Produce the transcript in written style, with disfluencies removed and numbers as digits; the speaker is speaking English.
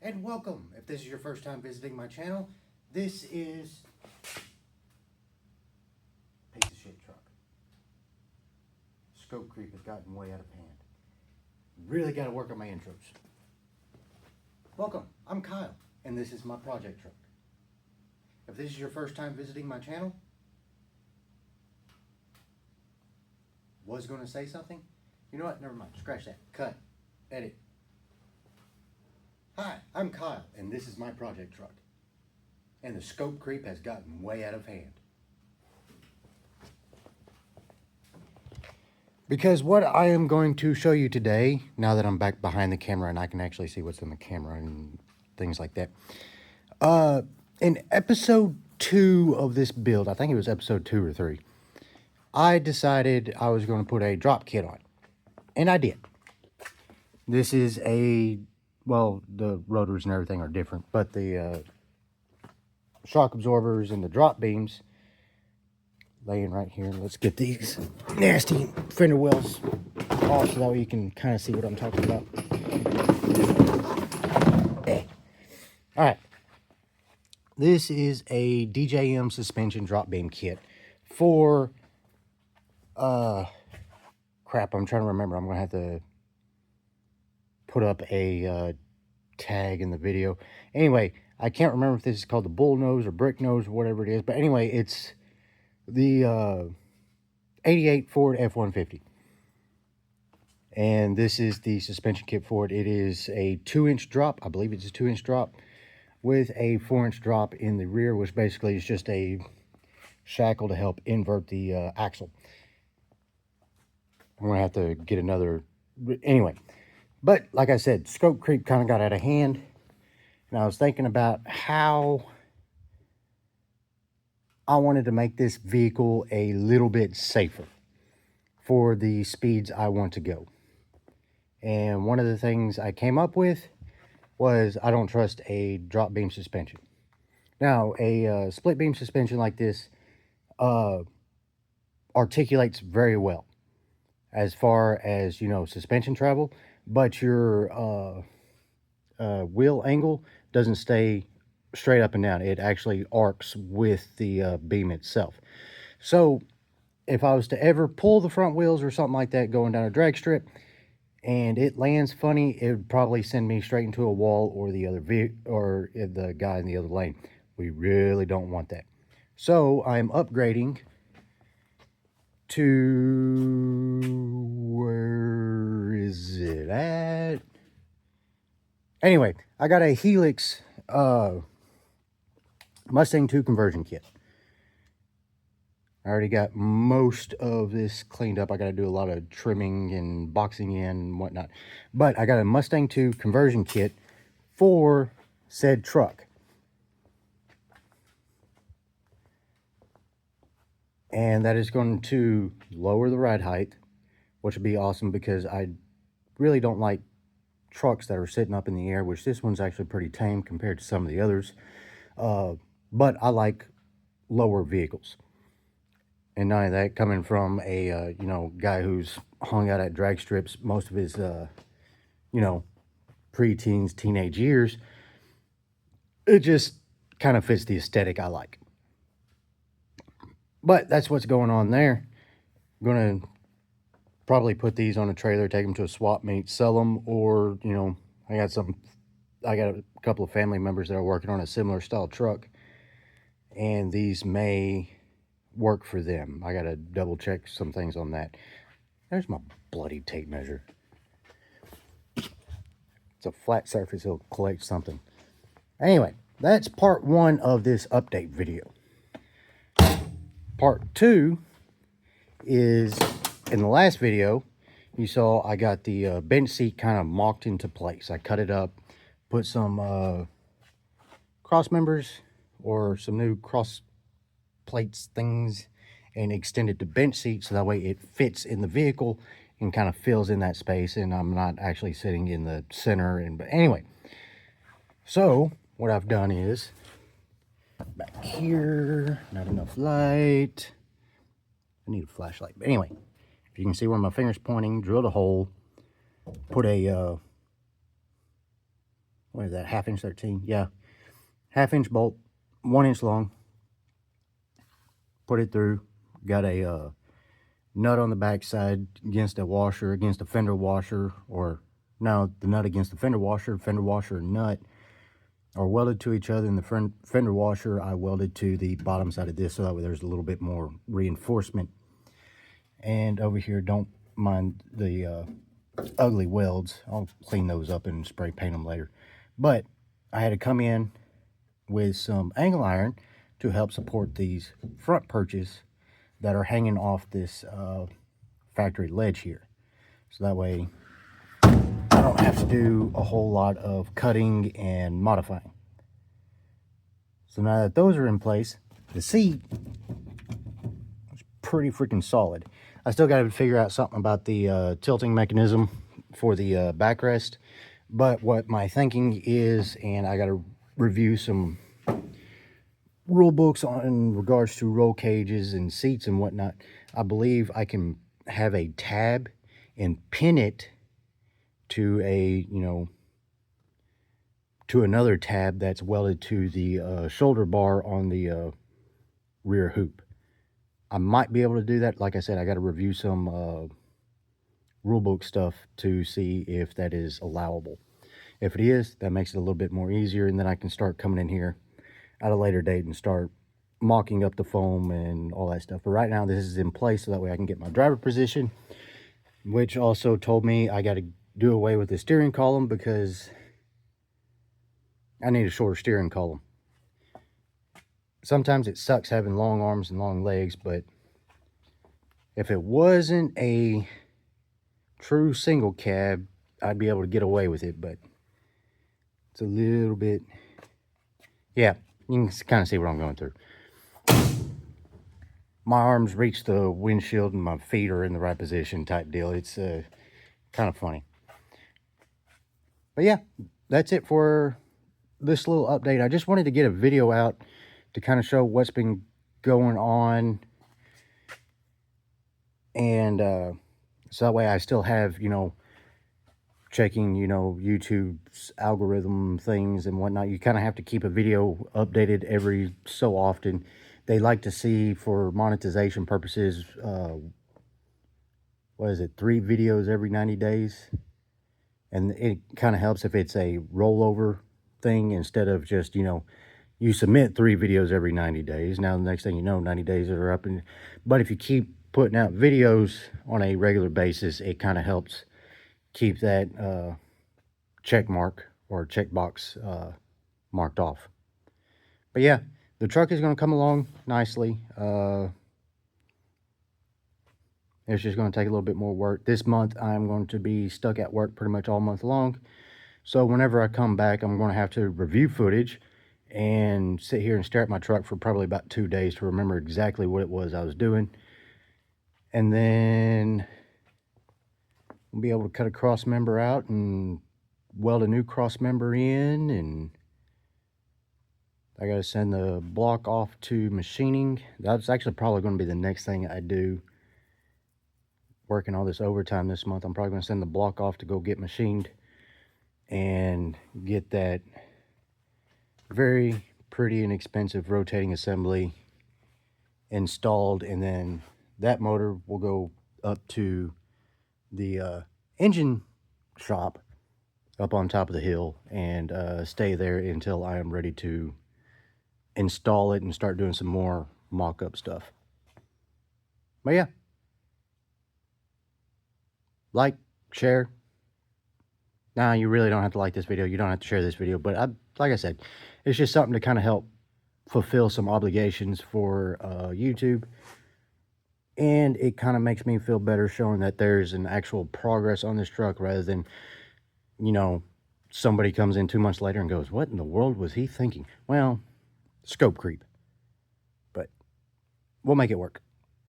and welcome. If this is your first time visiting my channel, this is piece of shit truck. Scope creep has gotten way out of hand. Really got to work on my intros. Welcome, I'm Kyle, and this is my project truck. If this is your first time visiting my channel, was going to say something? You know what? Never mind. Scratch that. Cut. Edit. Hi, I'm Kyle, and this is my project truck. And the scope creep has gotten way out of hand. Because what I am going to show you today, now that I'm back behind the camera and I can actually see what's in the camera and things like that. In episode 2 of this build, I think it was episode 2 or 3, I decided I was going to put a drop kit on. And I did. This is a, well, the rotors and everything are different, but the shock absorbers and the drop beams laying right here. Let's get these nasty fender wells off so that way you can kind of see what I'm talking about. All right. This is a DJM suspension drop beam kit for, crap, I'm trying to remember. I'm going to have to put up a tag in the video. Anyway, I can't remember if this is called the bull nose or brick nose or whatever it is. But anyway, it's the 88 Ford F-150. And this is the suspension kit for it. It is a 2-inch drop. I believe it's a 2-inch drop with a 4-inch drop in the rear, which basically is just a shackle to help invert the axle. I'm going to have to get another... Anyway, but like I said, scope creep kind of got out of hand. And I was thinking about how I wanted to make this vehicle a little bit safer for the speeds I want to go. And one of the things I came up with was I don't trust a drop beam suspension. Now, a split beam suspension like this articulates very well as far as, you know, suspension travel, but your wheel angle doesn't stay straight up and down. It actually arcs with the beam itself. So if I was to ever pull the front wheels or something like that going down a drag strip and it lands funny, it would probably send me straight into a wall or the other or the guy in the other lane. We really don't want that. So I'm upgrading to, where is it at? Anyway, I got a Helix Mustang 2 conversion kit. I already got most of this cleaned up. I got to do a lot of trimming and boxing in and whatnot. But I got a Mustang 2 conversion kit for said truck. And that is going to lower the ride height, which would be awesome because I really don't like trucks that are sitting up in the air, which this one's actually pretty tame compared to some of the others. But I like lower vehicles. And not only that, coming from a, you know, guy who's hung out at drag strips most of his, you know, pre-teens, teenage years, it just kind of fits the aesthetic I like. But that's what's going on there. I'm going to probably put these on a trailer, take them to a swap meet, sell them, or, you know, I got a couple of family members that are working on a similar style truck, and these may work for them. I got to double check some things on that. There's my bloody tape measure. It's a flat surface, it'll collect something. Anyway, that's part 1 of this update video. Part 2 is, in the last video, you saw I got the bench seat kind of mocked into place. I cut it up, put some cross members or some new cross plates things, and extended the bench seat so that way it fits in the vehicle and kind of fills in that space, and I'm not actually sitting in the center. But anyway, so what I've done is, back here, not enough light. I need a flashlight. But anyway, if you can see where my finger's pointing, drilled a hole, put a what is that, 1/2 inch 13? Yeah, 1/2 inch bolt, 1 inch long. Put it through. Got a nut on the back side against a washer, against a fender washer, or no, the nut against the fender washer and nut are welded to each other. In the fender washer, I welded to the bottom side of this, so that way there's a little bit more reinforcement. And over here, don't mind the ugly welds. I'll clean those up and spray paint them later. But I had to come in with some angle iron to help support these front perches that are hanging off this factory ledge here. So that way I don't have to do a whole lot of cutting and modifying. So now that those are in place, the seat is pretty freaking solid. I still got to figure out something about the tilting mechanism for the backrest. But what my thinking is, and I got to review some rule books in regards to roll cages and seats and whatnot. I believe I can have a tab and pin it to a, to another tab that's welded to the shoulder bar on the rear hoop. I might be able to do that. Like I said, I got to review some rule book stuff to see if that is allowable. If it is, that makes it a little bit more easier, and then I can start coming in here at a later date and start mocking up the foam and all that stuff. But right now this is in place, so that way I can get my driver position, which also told me I got to do away with the steering column because I need a shorter steering column. Sometimes it sucks having long arms and long legs, but if it wasn't a true single cab, I'd be able to get away with it. But it's a little bit, yeah, you can kind of see what I'm going through. My arms reach the windshield and my feet are in the right position type deal. It's kind of funny. But yeah, that's it for this little update. I just wanted to get a video out to kind of show what's been going on. And so that way I still have, checking, YouTube's algorithm things and whatnot. You kind of have to keep a video updated every so often. They like to see, for monetization purposes, 3 videos every 90 days. And it kind of helps if it's a rollover thing instead of just, you submit 3 videos every 90 days. Now, the next thing you know, 90 days are up. But if you keep putting out videos on a regular basis, it kind of helps keep that check mark or checkbox marked off. But yeah, the truck is going to come along nicely. It's just going to take a little bit more work. This month, I'm going to be stuck at work pretty much all month long. So whenever I come back, I'm going to have to review footage and sit here and stare at my truck for probably about 2 days to remember exactly what it was I was doing. And then we'll be able to cut a cross member out and weld a new cross member in. And I got to send the block off to machining. That's actually probably going to be the next thing I do. Working all this overtime this month, I'm probably going to send the block off to go get machined and get that very pretty and expensive rotating assembly installed. And then that motor will go up to the engine shop up on top of the hill and stay there until I am ready to install it and start doing some more mock-up stuff. But yeah, like, share. Now, you really don't have to like this video. You don't have to share this video. But like I said, it's just something to kind of help fulfill some obligations for YouTube. And it kind of makes me feel better showing that there's an actual progress on this truck rather than, somebody comes in 2 months later and goes, what in the world was he thinking? Well, scope creep. But we'll make it work.